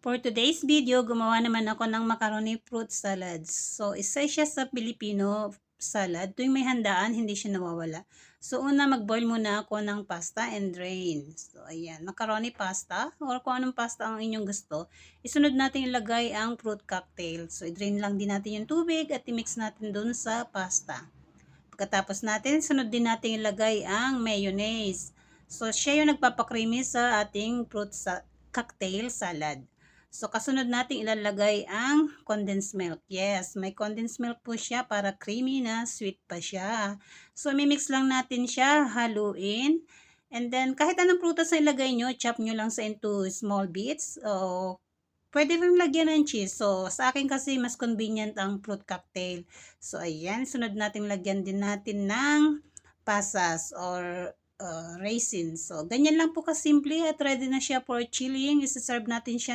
For today's video, gumawa naman ako ng macaroni fruit salads. So, isa siya sa Filipino salad. Tuwing may handaan, hindi siya nawawala. So, una, mag-boil muna ako ng pasta and drain. So, ayan, macaroni pasta or kung anong pasta ang inyong gusto. Isunod natin ilagay ang fruit cocktail. So, i-drain lang din natin yung tubig at i-mix natin dun sa pasta. Pagkatapos natin, sunod din natin ilagay ang mayonnaise. So, siya yung nagpapakreamy sa ating fruit cocktail salad. So, kasunod natin ilalagay ang condensed milk. Yes, may condensed milk po siya para creamy na sweet pa siya. So, mimix lang natin siya, haluin. And then, kahit anong prutas na ilagay nyo, chop nyo lang sa into small bits. O, pwede rin lagyan ng cheese. So, sa akin kasi mas convenient ang fruit cocktail. So, ayan. Sunod natin lagyan din natin ng pasas or raisins. So, ganyan lang po kasimple at ready na siya for chilling. Isa-serve natin siya